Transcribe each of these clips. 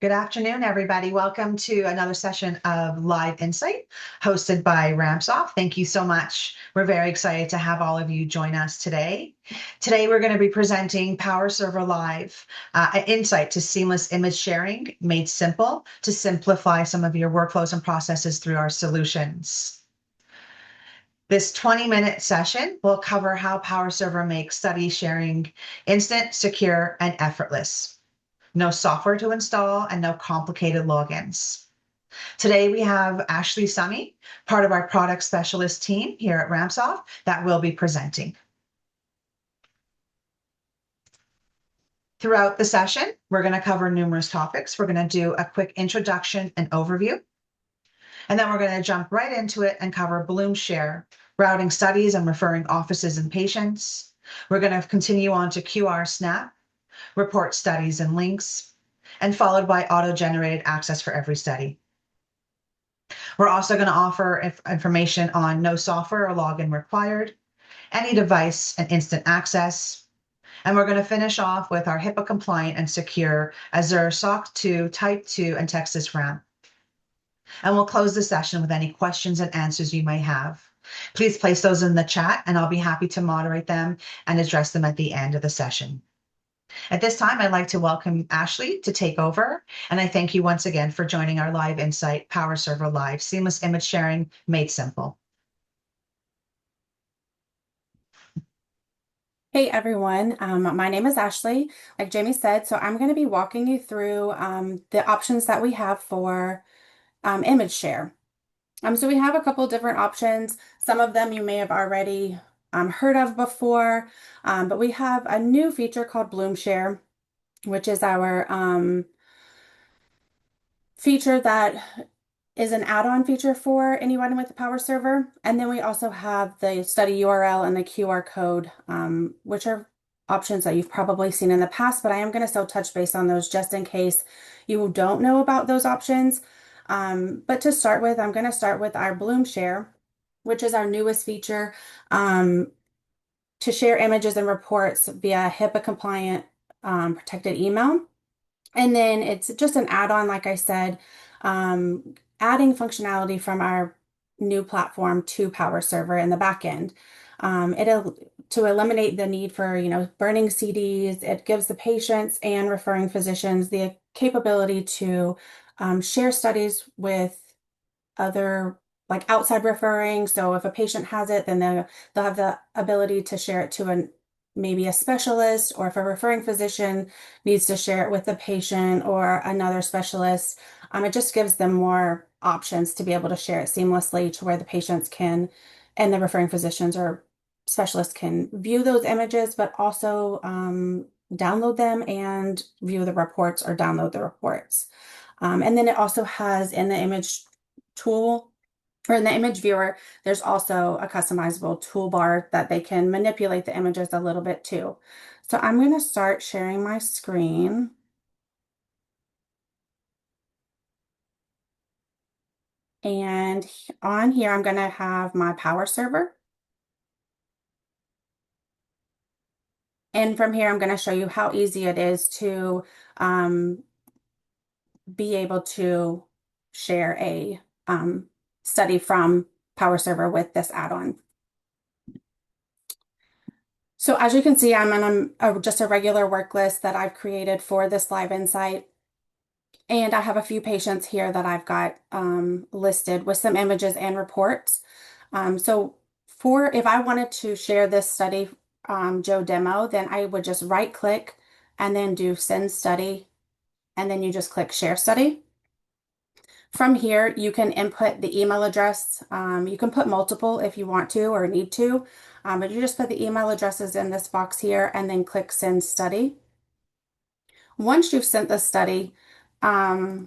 Good afternoon, everybody. Welcome to another session of Live Insight hosted by RamSoft. Thank you so much. We're very excited to have all of you join us today. Today, we're going to be presenting PowerServer Live, an insight to seamless image sharing made simple to simplify some of your workflows and processes through our solutions. This 20-minute session will cover how PowerServer makes study sharing instant, secure, and effortless. No software to install and no complicated logins. Today we have Ashley Summy, part of our product specialist team here at RamSoft, that will be presenting. Throughout the session, we're going to cover numerous topics. We're going to do a quick introduction and overview, and then we're going to jump right into it and cover Blume Share, routing studies and referring offices and patients. We're going to continue on to QR Snap, report studies and links, and followed by auto-generated access for every study. We're also going to offer information on no software or login required, any device and instant access. And we're going to finish off with our HIPAA-compliant and secure Azure SOC 2, Type 2, and TexasRAMP. And we'll close the session with any questions and answers you may have. Please place those in the chat, and I'll be happy to moderate them and address them at the end of the session. At this time, I'd like to welcome Ashley to take over, and I thank you once again for joining our Live Insight PowerServer Live, seamless image sharing made simple. Hey everyone, my name is Ashley, like Jamie said, so I'm going to be walking you through the options that we have for image share. So we have a couple different options. Some of them you may have already heard of before, but we have a new feature called Blume Share, which is our feature that is an add-on feature for anyone with the PowerServer. And then we also have the study URL and the QR code, which are options that you've probably seen in the past, but I am going to still touch base on those just in case you don't know about those options. But to start with, I'm going to start with our Blume Share, which is our newest feature to share images and reports via HIPAA-compliant protected email. And then it's just an add-on, like I said, adding functionality from our new platform to PowerServer in the back end. It'll to eliminate the need for, burning CDs. It gives the patients and referring physicians the capability to share studies with other, like outside referring. So if a patient has it, then they'll have the ability to share it to maybe a specialist, or if a referring physician needs to share it with the patient or another specialist. It just gives them more options to be able to share it seamlessly to where the patients can, and the referring physicians or specialists can view those images, but also download them and view the reports or download the reports. And then it also has in the image tool, or in the image viewer, there's also a customizable toolbar that they can manipulate the images a little bit too. So I'm going to start sharing my screen. And on here, I'm going to have my PowerServer. And from here, I'm going to show you how easy it is to be able to share a study from PowerServer with this add-on. So as you can see, I'm on just a regular work list that I've created for this Live Insight. And I have a few patients here that I've got listed with some images and reports. So if I wanted to share this study Joe demo, then I would just right click and then do send study. And then you just click share study. From here, you can input the email address. You can put multiple if you want to or need to, but you just put the email addresses in this box here and then click send study. Once you've sent the study, the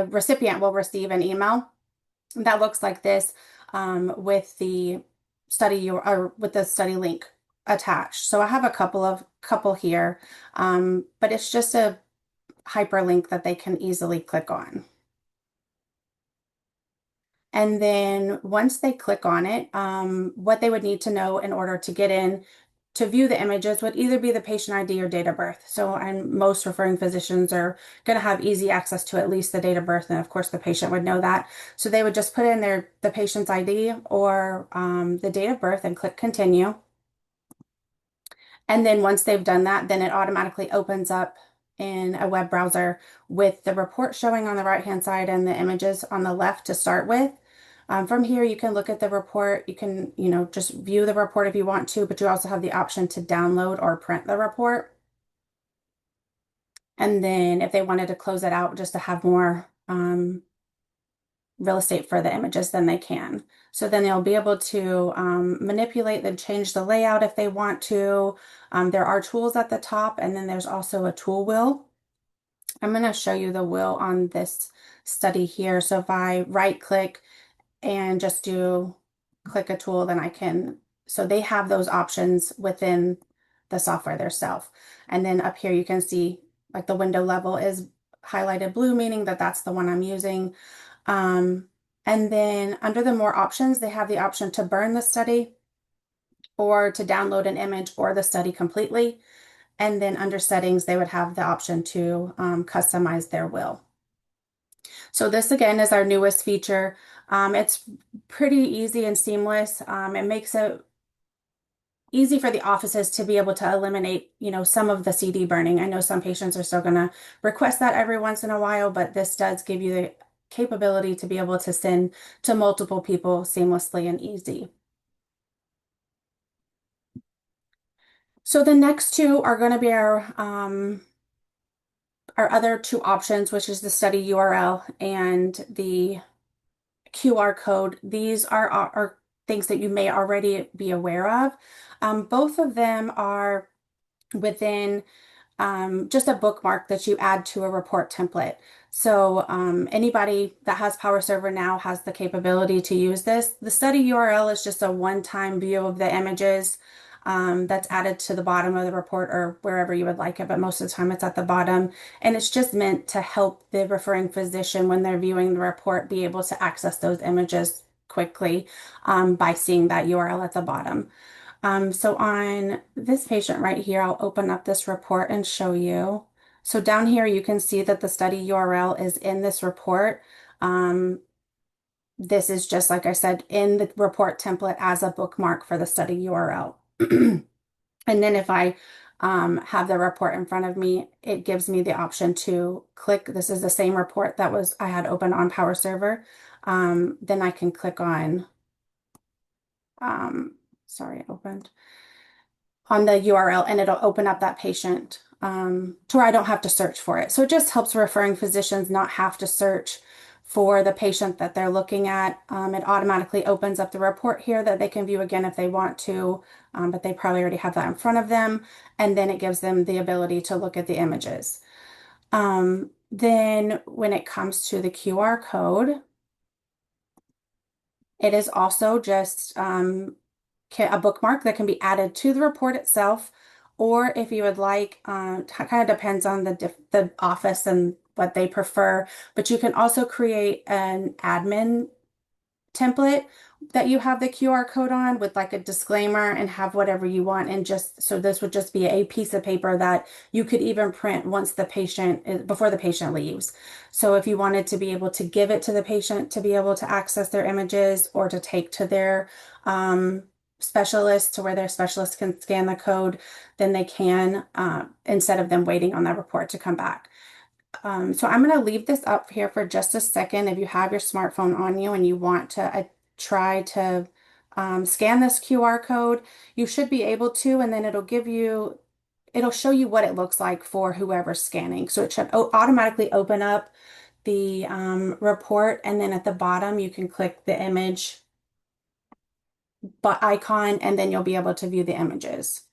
recipient will receive an email that looks like this with the study link attached. So I have a couple here, but it's just a hyperlink that they can easily click on. And then once they click on it, what they would need to know in order to get in to view the images would either be the patient ID or date of birth. So, and most referring physicians are going to have easy access to at least the date of birth, and of course the patient would know that. So they would just put in the patient's ID or the date of birth and click continue. And then once they've done that, then it automatically opens up in a web browser with the report showing on the right-hand side and the images on the left to start with. From here, you can look at the report. You can, just view the report if you want to, but you also have the option to download or print the report. And then if they wanted to close it out just to have more real estate for the images, then they can. So then they'll be able to manipulate and change the layout if they want to. There are tools at the top, and then there's also a tool wheel. I'm going to show you the wheel on this study here. So if I right click and just click a tool, then I can, so they have those options within the software themselves. And then up here you can see like the window level is highlighted blue, meaning that that's the one I'm using. And then under the more options, they have the option to burn the study or to download an image or the study completely. And then under settings, they would have the option to customize their will. So this again is our newest feature. It's pretty easy and seamless. It makes it easy for the offices to be able to eliminate, some of the CD burning. I know some patients are still going to request that every once in a while, but this does give you the capability to be able to send to multiple people seamlessly and easy. So the next two are going to be our other two options, which is the study URL and the QR code. These are things that you may already be aware of. Both of them are within just a bookmark that you add to a report template. So anybody that has PowerServer now has the capability to use this. The study URL is just a one-time view of the images that's added to the bottom of the report or wherever you would like it, but most of the time it's at the bottom. And it's just meant to help the referring physician when they're viewing the report be able to access those images quickly by seeing that URL at the bottom. So on this patient right here, I'll open up this report and show you. So down here, you can see that the study URL is in this report. This is just, like I said, in the report template as a bookmark for the study URL. And then if I have the report in front of me, it gives me the option to click. This is the same report that I had open on PowerServer. Then I can click on, sorry, it opened on the URL and it'll open up that patient to where I don't have to search for it. So it just helps referring physicians not have to search for the patient that they're looking at. It automatically opens up the report here that they can view again if they want to, but they probably already have that in front of them. And then it gives them the ability to look at the images. Then when it comes to the QR code, it is also just a bookmark that can be added to the report itself, or if you would like, kind of depends on the office and what they prefer, but you can also create an admin template that you have the QR code on with like a disclaimer and have whatever you want. And just so this would just be a piece of paper that you could even print once before the patient leaves. So if you wanted to be able to give it to the patient to be able to access their images or to take to their specialist to where their specialist can scan the code, then they can instead of them waiting on that report to come back. So I'm going to leave this up here for just a second. If you have your smartphone on you and you want to try to scan this QR code, you should be able to, and then it'll show you what it looks like for whoever's scanning. So it should automatically open up the report, and then at the bottom you can click the image icon, and then you'll be able to view the images.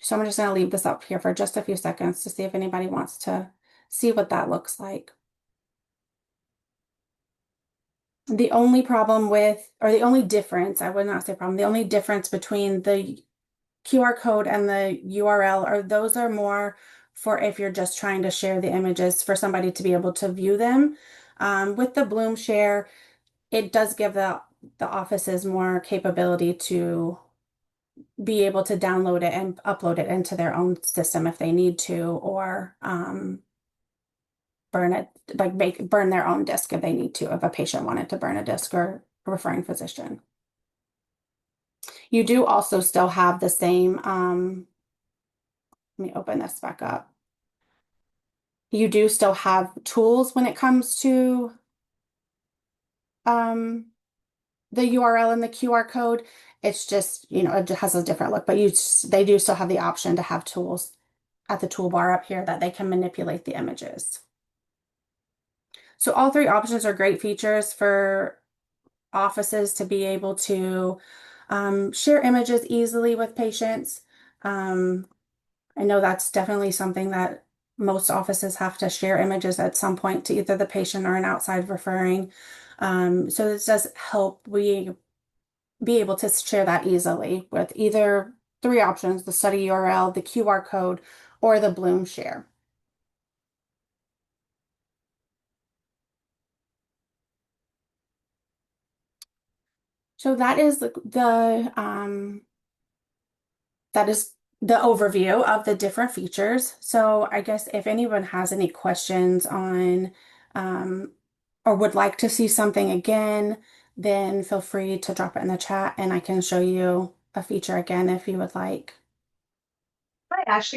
So I'm just going to leave this up here for just a few seconds to see if anybody wants to see what that looks like. The only problem or the only difference, I would not say problem, the only difference between the QR code and the URL those are more for if you're just trying to share the images for somebody to be able to view them. With the Blume share, it does give the offices more capability to be able to download it and upload it into their own system if they need to, or burn it, like burn their own disk if they need to, if a patient wanted to burn a disk or a referring physician. You do also still have the same, let me open this back up. You do still have tools when it comes to um, the URL and the QR code. It's just, it has a different look, but they do still have the option to have tools at the toolbar up here that they can manipulate the images. So all three options are great features for offices to be able to share images easily with patients. I know that's definitely something that most offices have to share images at some point to either the patient or an outside referring. So this does help we be able to share that easily with either three options, the study URL, the QR code, or the Blume share. So that is the overview of the different features. So I guess if anyone has any questions on um, or would like to see something again, then feel free to drop it in the chat and I can show you a feature again if you would like. I actually